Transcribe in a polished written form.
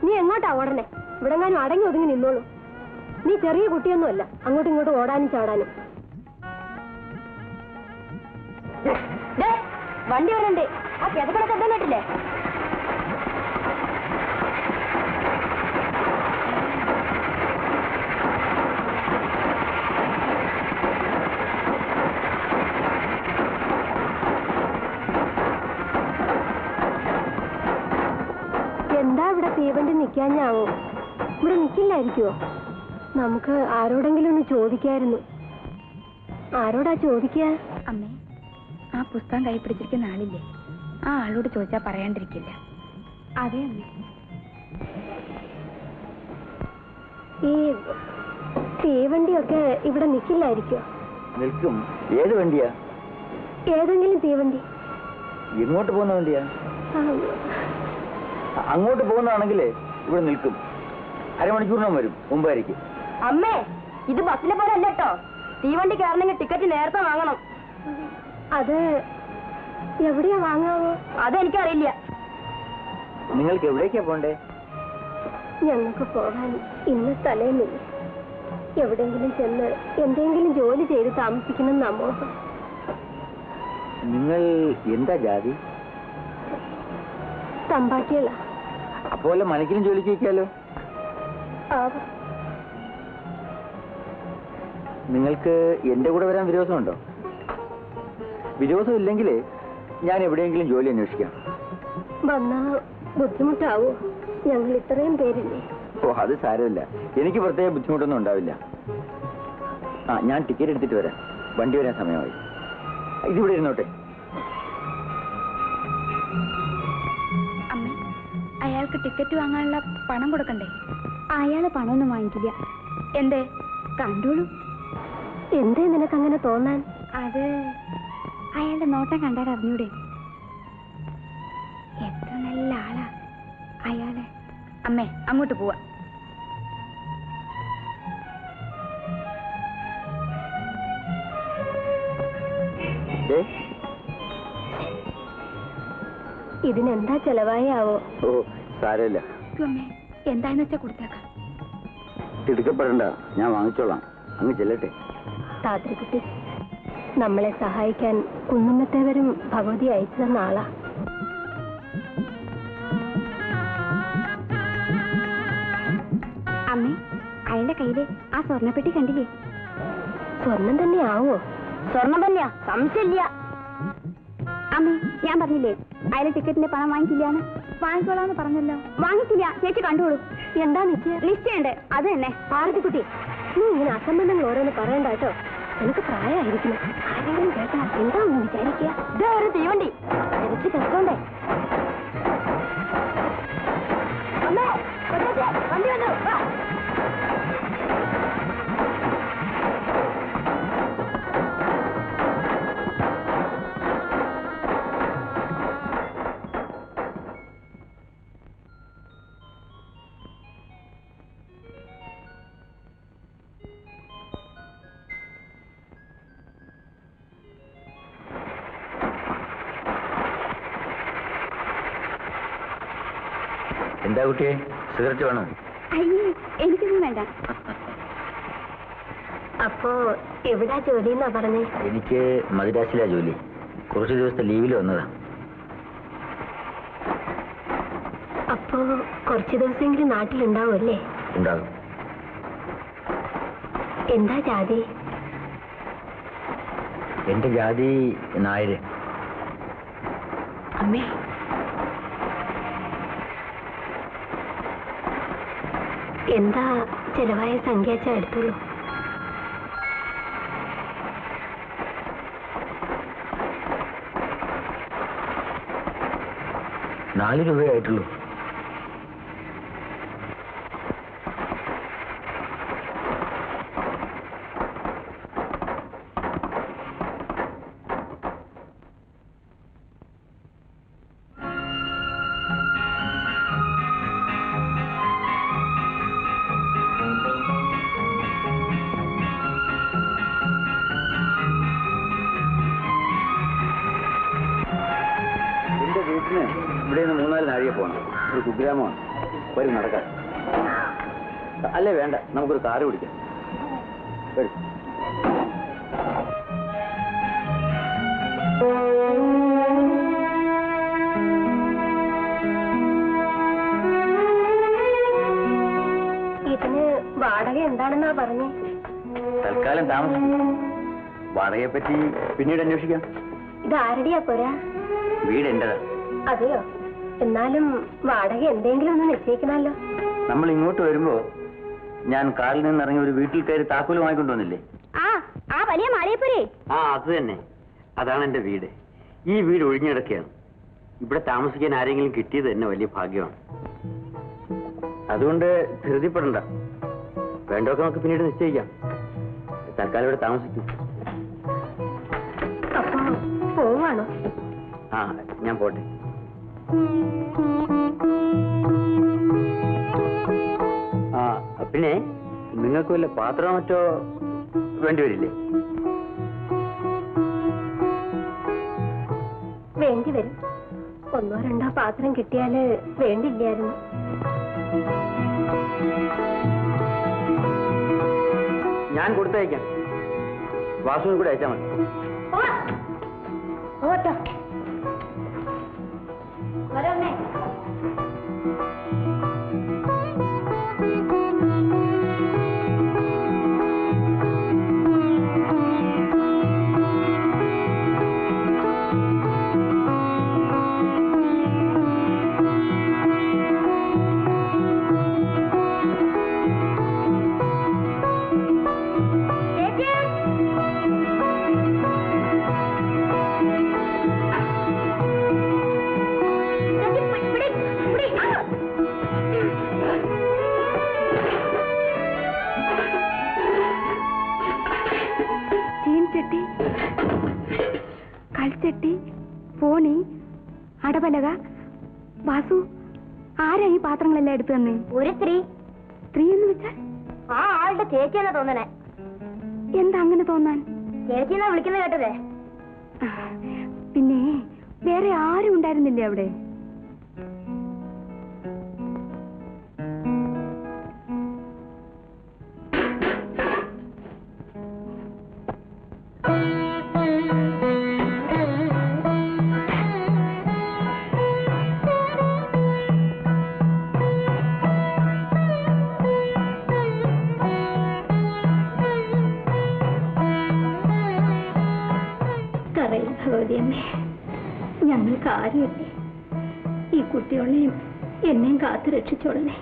നീ എങ്ങോട്ടാ ഓടണേ? ഇവിടെങ്ങാനും അടങ്ങി ഒതുങ്ങി നിന്നോളൂ. നീ ചെറിയ കുട്ടിയൊന്നുമല്ല അങ്ങോട്ടും ഇങ്ങോട്ടും ഓടാനും ചാടാനും. വണ്ടി വരണ്ടേ? ആ കിതക്കട ശബ്ദം കേട്ടില്ലേ? എന്താ ഇവിടെ തീവണ്ടി നിൽക്കാഞ്ഞാവോ? ഇവിടെ നിൽക്കില്ലായിരിക്കുമോ? നമുക്ക് ആരോടെങ്കിലും ഒന്ന് ചോദിക്കായിരുന്നു. ആരോടാ ചോദിക്കാ? അമ്മേ, ആ പുസ്തകം കൈ പിടിച്ചിരിക്കുന്ന ആളില്ലേ, ആ ആളോട് ചോദിച്ചാൽ പറയാണ്ടിരിക്കില്ല. അതെ അമ്മേ. ഈ തീവണ്ടിയൊക്കെ ഇവിടെ നിൽക്കില്ലായിരിക്കോ? നിൽക്കും. ഏത് വണ്ടിയാ? ഏതെങ്കിലും തീവണ്ടി. എങ്ങോട്ട് പോകുന്ന വണ്ടിയാ? അങ്ങോട്ട് പോകുന്നതാണെങ്കിലേ ഇവിടെ നിൽക്കും. അരമണിക്കൂറിനും വരും മുമ്പായിരിക്കും. അമ്മേ, ഇത് ബസ്സിലെ പോലെ അല്ല കേട്ടോ. തീവണ്ടി കയറണമെങ്കിൽ ടിക്കറ്റ് നേരത്തെ വാങ്ങണം. അത് എവിടെയാ വാങ്ങാവോ? അതെനിക്കറിയില്ല. നിങ്ങൾക്ക് എവിടേക്കാ പോണ്ടേ? ഞങ്ങൾക്ക് പോകാൻ ഇന്ന് സ്ഥലമില്ല. എവിടെയെങ്കിലും ചെന്ന് എന്തെങ്കിലും ജോലി ചെയ്ത് താമസിക്കണം നമ്മോ. നിങ്ങൾ എന്താ ജാതി? തമ്പാക്കിയല്ല. അപ്പോലെ മനക്കിലും ജോലിക്ക് വയ്ക്കാലോ. നിങ്ങൾക്ക് എന്റെ കൂടെ വരാൻ വിരോധമുണ്ടോ? വിരോധം ഇല്ലെങ്കിൽ ഞാൻ എവിടെയെങ്കിലും ജോലി അന്വേഷിക്കാം. വന്നാ ബുദ്ധിമുട്ടാവോ? ഞങ്ങൾ ഇത്രയും പേരില്ലേ. ഓ, അത് സാരമില്ല. എനിക്ക് പ്രത്യേക ബുദ്ധിമുട്ടൊന്നും ഉണ്ടാവില്ല. ഞാൻ ടിക്കറ്റ് എടുത്തിട്ട് വരാം. വണ്ടി വരാൻ സമയമായി. ഇതിവിടെ ഇരുന്നോട്ടെ. അമ്മേ, അയാൾക്ക് ടിക്കറ്റ് വാങ്ങാനുള്ള പണം കൊടുക്കണ്ടേ? അയാള് പണമൊന്നും വാങ്ങിക്കില്ല. എന്തേ? കണ്ടോളൂ. എന്തേ നിനക്കങ്ങനെ തോന്നാൻ? അത് അയാളുടെ നോട്ടം കണ്ടാൽ അറിഞ്ഞൂടെ? എത്ര നല്ല ആളാ അയാളെ. അമ്മേ, അങ്ങോട്ട് പോവാ. ഇതിനെന്താ ചെലവായാവോ? ഓ, സാരമില്ല. അമ്മേ, എന്താന്ന് വെച്ചാ കൊടുത്തേക്കാം. തിടുക്കപ്പെടണ്ട, ഞാൻ വാങ്ങിച്ചോളാം. അങ്ങ് ചെല്ലട്ടെ. താത്രിക്കുട്ടി, നമ്മളെ സഹായിക്കാൻ കുന്നുമ്മത്തേവരും ഭഗവതി അയച്ചു തന്ന ആളാ. അമ്മേ, അയാളുടെ കയ്യില് ആ സ്വർണ്ണപ്പെട്ടി കണ്ടില്ലേ? സ്വർണം തന്നെയാവോ? സ്വർണം തന്നെയാ, സംശയമില്ല. അമ്മേ, ഞാൻ പറഞ്ഞില്ലേ അയാളെ ടിക്കറ്റിന്റെ പണം വാങ്ങിക്കില്ലാന്ന്? വാങ്ങിക്കോളാന്ന് പറഞ്ഞല്ലോ. വാങ്ങിക്കില്ല. ചേച്ചി കണ്ടോളൂ. എന്താ നിശ്ചയുണ്ട്? അത് തന്നെ. പാർവതിക്കുട്ടി, നീ ഇങ്ങനെ അസംബന്ധങ്ങൾ ഓരോന്ന് പറയണ്ട കേട്ടോ. എനിക്ക് പ്രായമായിരിക്കുന്നു. ആരെങ്കിലും കേട്ടാ എന്താണെന്ന് വിചാരിക്കുക. ഇതേ ഒരു തീവണ്ടി തിരിച്ചു കെട്ടോണ്ടേ. അമ്മേ, വണ്ടി വന്നു. എന്താ കുട്ടിയെ, സിഗരറ്റ് വേണോ? അയ്യേ, എനിക്കൊന്നും വേണ്ട. അപ്പോ എവിടാ ജോലി എന്നാ പറഞ്ഞേ? എനിക്ക് മദ്രാസിലാ ജോലി. കുറച്ച് ദിവസത്തെ ലീവിൽ വന്നതാ. അപ്പോ കുറച്ചു ദിവസമെങ്കിലും നാട്ടിലുണ്ടാവുമല്ലേ? ഉണ്ടാകും. എന്താ ജാതി? എന്റെ ജാതി നായര്. അമ്മേ, എന്താ ചെലവായ സംഖ്യ എടുത്തോളൂ. 4 രൂപയായിട്ടുള്ളൂ. ഇവിടെ നിന്ന് 3-4 നാഴിക പോകണം. കുഗ്രാമമാണ്. വരും, നടക്കാം. അല്ലേ വേണ്ട, നമുക്കൊരു കാറ് പിടിക്കാം. വരും. ഇതിന് വാടക എന്താണെന്നാ പറഞ്ഞേ? തൽക്കാലം താമസം. വാടകയെ പറ്റി പിന്നീട് അന്വേഷിക്കാം. ഇത് ആരുടെയാ പോരാ? വീട് എന്റേതാ. അതെയോ? എന്നാലും വാടക എന്തെങ്കിലും ഒന്ന് നിശ്ചയിക്കണമല്ലോ. നമ്മൾ ഇങ്ങോട്ട് വരുമ്പോ ഞാൻ കാറിൽ നിന്നിറങ്ങി ഒരു വീട്ടിൽ കയറി താക്കോല് വാങ്ങിക്കൊണ്ടുവന്നില്ലേ? ആ വലിയ മാളിയപ്പുരേ. അത് തന്നെ. അതാണ് എന്റെ വീട്. ഈ വീട് ഒഴിഞ്ഞിടക്കുകയാണ്. ഇവിടെ താമസിക്കാൻ ആരെങ്കിലും കിട്ടിയത് തന്നെ വലിയ ഭാഗ്യമാണ്. അതുകൊണ്ട് ധൃതിപ്പെടണ്ട. വേണ്ടൊക്കെ നമുക്ക് പിന്നീട് നിശ്ചയിക്കാം. തൽക്കാലം ഇവിടെ താമസിക്കും. അപ്പൊ പോവാണോ? ഞാൻ പോട്ടെ. പിന്നെ നിങ്ങൾക്ക് വല്ല പാത്രമോ മറ്റോ വേണ്ടിവരില്ലേ? വേണ്ടി വരും. 1 or 2 പാത്രം കിട്ടിയാല് വേണ്ടില്ലായിരുന്നു. ഞാൻ കൊടുത്തയക്കാം. വാസുവിന് കൂടെ അയച്ചാൽ മതി. ഓട്ടോ വരമ്മേ. കൽച്ചട്ടി, ഫോണി, അടപലക. വാസു, ആരാ ഈ പാത്രങ്ങളെല്ലാം എടുത്തു തന്നെ? ഒരു സ്ത്രീ. സ്ത്രീ എന്ന് വെച്ചാൽ ആ ആളുടെ ചേച്ചിയെന്നാ തോന്നണേ. എന്താ അങ്ങനെ തോന്നാൻ? ചേച്ചിന്നാ വിളിക്കുന്നത് കേട്ടതേ. പിന്നെ വേറെ ആരും ഉണ്ടായിരുന്നില്ലേ അവിടെ? ഭഗവതിയമ്മേ, ഞങ്ങൾക്ക് ആരുമില്ലേ? ഈ കുട്ടികളെയും എന്നെയും കാത്തു രക്ഷിച്ചോളണേ.